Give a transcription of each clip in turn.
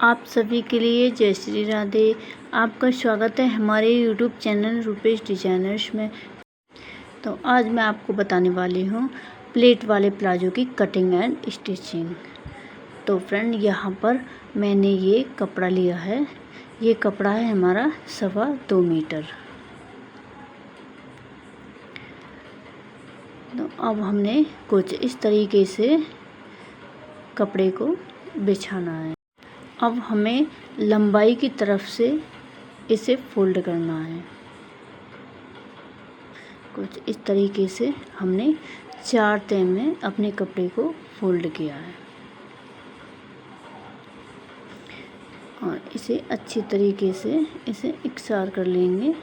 आप सभी के लिए जय श्री राधे। आपका स्वागत है हमारे यूट्यूब चैनल रूपेश डिज़ाइनर्स में। तो आज मैं आपको बताने वाली हूँ प्लेट वाले प्लाजो की कटिंग एंड स्टिचिंग। तो फ्रेंड, यहाँ पर मैंने ये कपड़ा लिया है। ये कपड़ा है हमारा 2.25 मीटर। तो अब हमने कुछ इस तरीके से कपड़े को बिछाना है। अब हमें लंबाई की तरफ से इसे फोल्ड करना है। कुछ इस तरीके से हमने 4 तह में अपने कपड़े को फोल्ड किया है और इसे अच्छी तरीके से इसे इकसार कर लेंगे।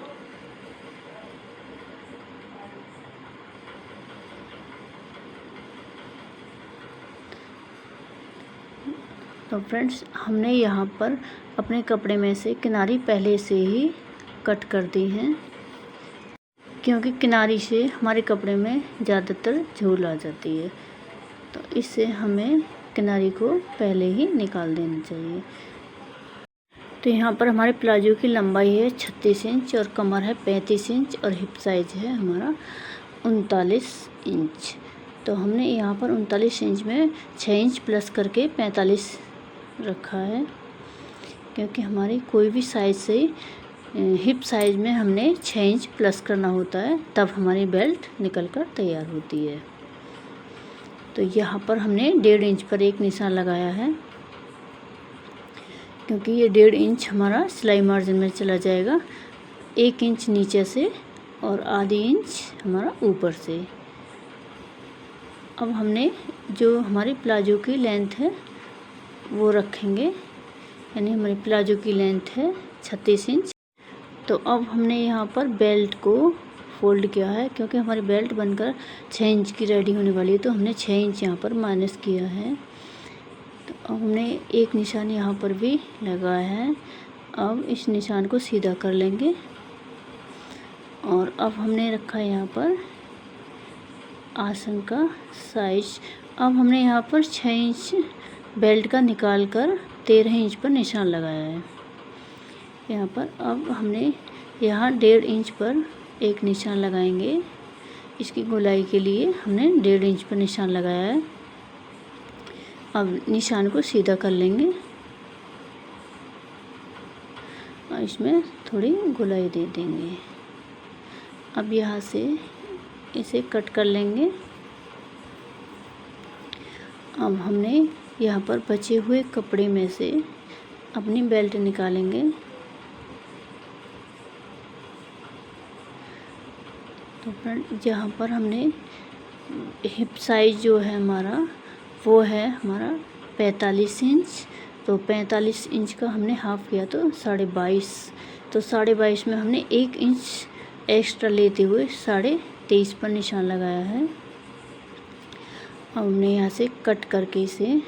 तो फ्रेंड्स, हमने यहाँ पर अपने कपड़े में से किनारी पहले से ही कट कर दी हैं, क्योंकि किनारी से हमारे कपड़े में ज़्यादातर झूल आ जाती है। तो इससे हमें किनारी को पहले ही निकाल देना चाहिए। तो यहाँ पर हमारे प्लाजो की लंबाई है 36 इंच और कमर है 35 इंच और हिप साइज है हमारा 39 इंच। तो हमने यहाँ पर 39 इंच में 6 इंच प्लस करके 45 रखा है, क्योंकि हमारी कोई भी साइज से हिप साइज में हमने 6 इंच प्लस करना होता है, तब हमारी बेल्ट निकल कर तैयार होती है। तो यहाँ पर हमने 1.5 इंच पर एक निशान लगाया है, क्योंकि ये 1.5 इंच हमारा सिलाई मार्जिन में चला जाएगा। 1 इंच नीचे से और आधी इंच हमारा ऊपर से। अब हमने जो हमारी प्लाजो की लेंथ है वो रखेंगे, यानी हमारी प्लाजो की लेंथ है 36 इंच। तो अब हमने यहाँ पर बेल्ट को फोल्ड किया है, क्योंकि हमारी बेल्ट बनकर 6 इंच की रेडी होने वाली है, तो हमने 6 इंच यहाँ पर माइनस किया है। तो अब हमने एक निशान यहाँ पर भी लगाया है। अब इस निशान को सीधा कर लेंगे और अब हमने रखा है यहाँ पर आसन का साइज। अब हमने यहाँ पर 6 इंच बेल्ट का निकाल कर 13 इंच पर निशान लगाया है यहाँ पर। अब हमने यहाँ 1.5 इंच पर एक निशान लगाएंगे। इसकी गोलाई के लिए हमने 1.5 इंच पर निशान लगाया है। अब निशान को सीधा कर लेंगे और इसमें थोड़ी गोलाई दे देंगे। अब यहाँ से इसे कट कर लेंगे। अब हमने यहाँ पर बचे हुए कपड़े में से अपनी बेल्ट निकालेंगे। तो फ्रेंड, जहाँ पर हमने हिप साइज जो है हमारा वो है हमारा 45 इंच। तो 45 इंच का हमने हाफ किया तो 22.5। तो 22.5 में हमने 1 इंच एक्स्ट्रा लेते हुए 23.5 पर निशान लगाया है। अब हमने यहाँ से कट करके इसे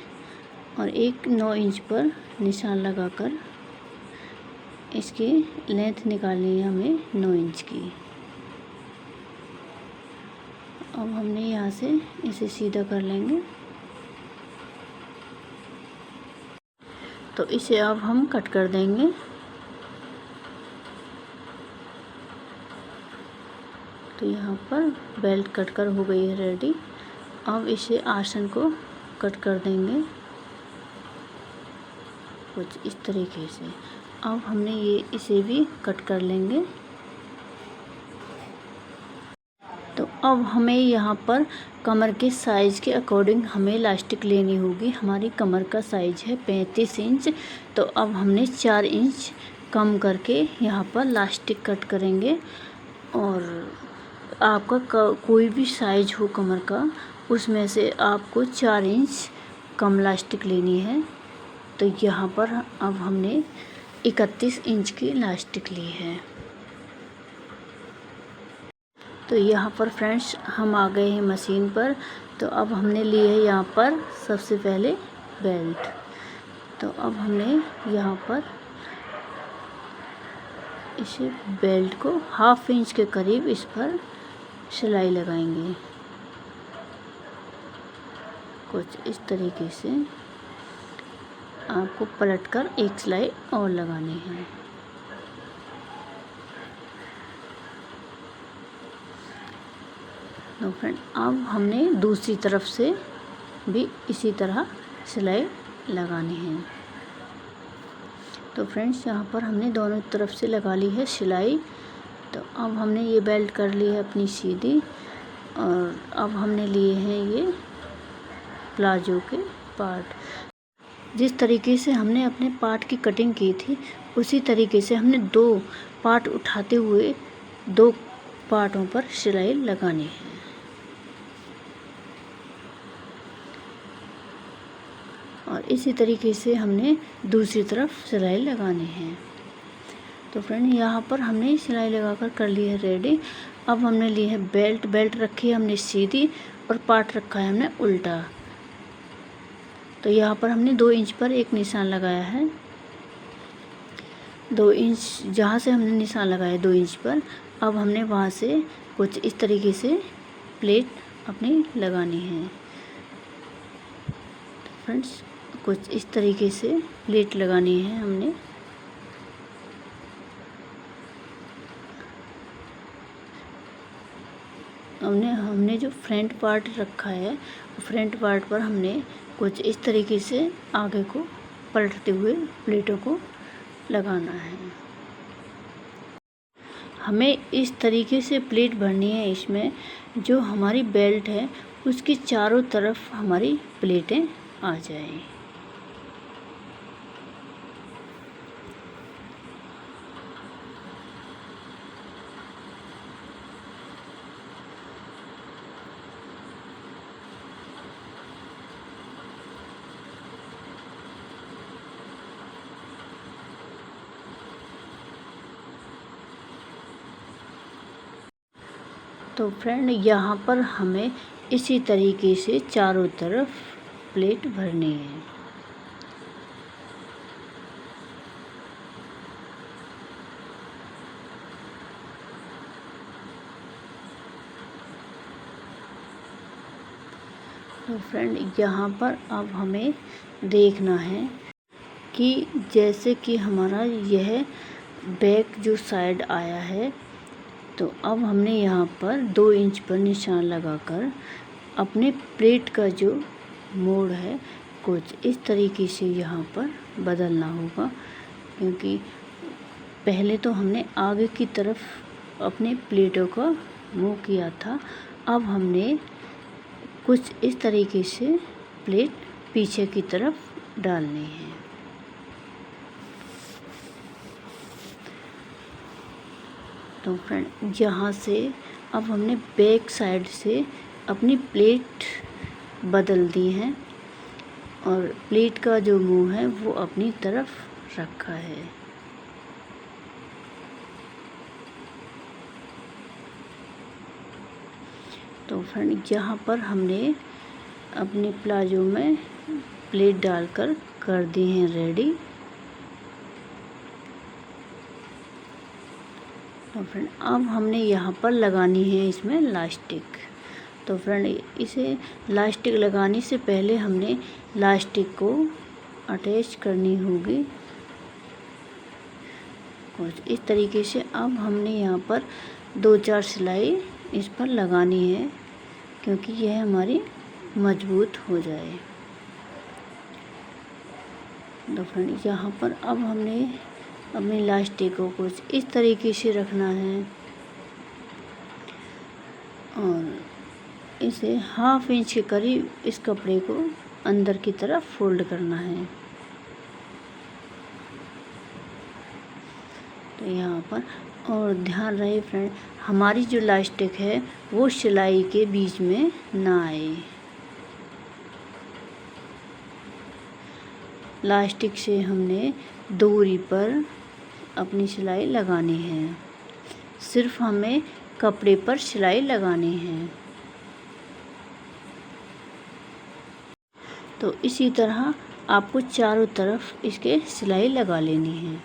और 9 इंच पर निशान लगाकर इसकी लेंथ निकालनी है हमें 9 इंच की। अब हमने यहाँ से इसे सीधा कर लेंगे। तो इसे अब हम कट कर देंगे। तो यहाँ पर बेल्ट कट कर हो गई है रेडी। अब इसे आसन को कट कर देंगे कुछ इस तरीके से। अब हमने इसे भी कट कर लेंगे। तो अब हमें यहाँ पर कमर के साइज़ के अकॉर्डिंग हमें इलास्टिक लेनी होगी। हमारी कमर का साइज है 35 इंच। तो अब हमने 4 इंच कम करके यहाँ पर इलास्टिक कट करेंगे। और आपका कोई भी साइज हो कमर का, उसमें से आपको 4 इंच कम इलास्टिक लेनी है। तो यहाँ पर अब हमने 31 इंच की इलास्टिक ली है। तो यहाँ पर फ्रेंड्स, हम आ गए हैं मशीन पर। तो अब हमने ली है यहाँ पर सबसे पहले बेल्ट। तो अब हमने यहाँ पर इसे बेल्ट को 1/2 इंच के करीब इस पर सिलाई लगाएंगे कुछ इस तरीके से। आपको पलटकर एक सिलाई और लगानी है। तो फ्रेंड अब हमने दूसरी तरफ से भी इसी तरह सिलाई लगानी है। तो फ्रेंड्स यहाँ पर हमने दोनों तरफ से लगा ली है सिलाई। तो अब हमने ये बेल्ट कर ली है अपनी सीधी, और अब हमने लिए हैं ये प्लाजो के पार्ट। जिस तरीके से हमने अपने पार्ट की कटिंग की थी उसी तरीके से हमने 2 पार्ट उठाते हुए 2 पार्टों पर सिलाई लगानी है। और इसी तरीके से हमने दूसरी तरफ सिलाई लगानी है। तो फ्रेंड यहाँ पर हमने सिलाई लगाकर कर ली है रेडी। अब हमने ली है बेल्ट रखी है हमने सीधी और पार्ट रखा है हमने उल्टा। तो यहाँ पर हमने 2 इंच पर एक निशान लगाया है। 2 इंच जहाँ से हमने निशान लगाया 2 इंच पर, अब हमने वहाँ से कुछ इस तरीके से प्लेट अपनी लगानी है। फ्रेंड्स कुछ इस तरीके से प्लेट लगानी है हमने जो फ्रंट पार्ट रखा है फ्रंट पार्ट पर हमने कुछ इस तरीके से आगे को पलटते हुए प्लेटों को लगाना है। हमें इस तरीके से प्लेट भरनी है इसमें जो हमारी बेल्ट है उसकी चारों तरफ हमारी प्लेटें आ जाएं। तो फ्रेंड यहाँ पर हमें इसी तरीके से चारों तरफ प्लेट भरनी है। तो फ्रेंड यहाँ पर अब हमें देखना है कि जैसे कि हमारा यह बैक जो साइड आया है, तो अब हमने यहाँ पर 2 इंच पर निशान लगाकर अपने प्लेट का जो मोड़ है कुछ इस तरीके से यहाँ पर बदलना होगा, क्योंकि पहले तो हमने आगे की तरफ अपने प्लेटों का मुँह किया था। अब हमने कुछ इस तरीके से प्लेट पीछे की तरफ डालनी है। तो फ्रेंड यहाँ से अब हमने बैक साइड से अपनी प्लेट बदल दी है और प्लेट का जो मुंह है वो अपनी तरफ रखा है। तो फ्रेंड यहाँ पर हमने अपने प्लाजो में प्लेट डालकर कर दी हैं रेडी। तो फ्रेंड अब हमने यहाँ पर लगानी है इसमें लास्टिक। तो फ्रेंड इसे लास्टिक लगाने से पहले हमने लास्टिक को अटैच करनी होगी कुछ इस तरीके से। अब हमने यहाँ पर 2-4 सिलाई इस पर लगानी है क्योंकि यह हमारी मजबूत हो जाए। तो फ्रेंड यहाँ पर अब हमने अपनी लास्टिक को कुछ इस तरीके से रखना है और इसे 1/2 इंच के करीब इस कपड़े को अंदर की तरफ फोल्ड करना है। तो यहाँ पर और ध्यान रहे फ्रेंड, हमारी जो लास्टिक है वो सिलाई के बीच में ना आए। लास्टिक से हमने दूरी पर अपनी सिलाई लगानी है, सिर्फ हमें कपड़े पर सिलाई लगानी है। तो इसी तरह आपको चारों तरफ इसके सिलाई लगा लेनी है।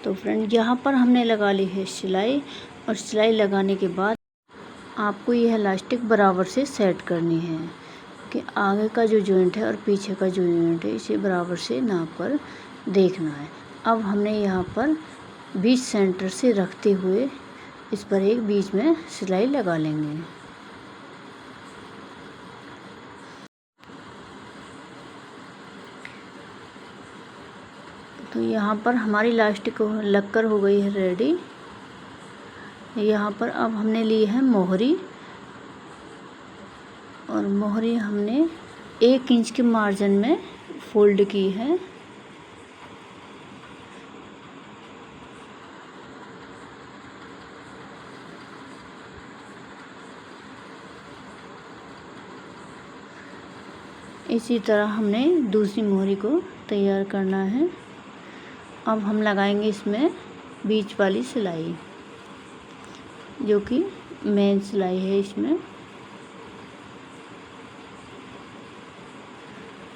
तो फ्रेंड यहाँ पर हमने लगा ली है सिलाई और सिलाई लगाने के बाद आपको यह इलास्टिक बराबर से सेट करनी है कि आगे का जो जॉइंट है और पीछे का जो जॉइंट है इसे बराबर से नाप कर देखना है। अब हमने यहाँ पर बीच सेंटर से रखते हुए इस पर एक बीच में सिलाई लगा लेंगे। तो यहाँ पर हमारी इलास्टिक लगकर हो गई है रेडी। यहाँ पर अब हमने ली है मोहरी, और मोहरी हमने 1 इंच के मार्जिन में फोल्ड की है। इसी तरह हमने दूसरी मोहरी को तैयार करना है। अब हम लगाएंगे इसमें बीच वाली सिलाई, जो कि मेन सिलाई है। इसमें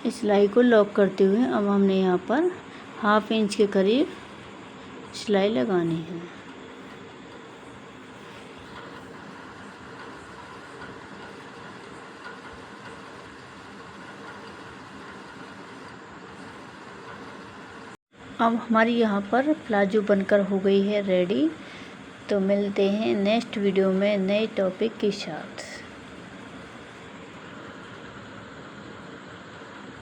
इस सिलाई को लॉक करते हुए अब हमने यहाँ पर 1/2 इंच के करीब सिलाई लगानी है। अब हमारी यहाँ पर प्लाजो बनकर हो गई है रेडी। तो मिलते हैं नेक्स्ट वीडियो में नए टॉपिक के साथ।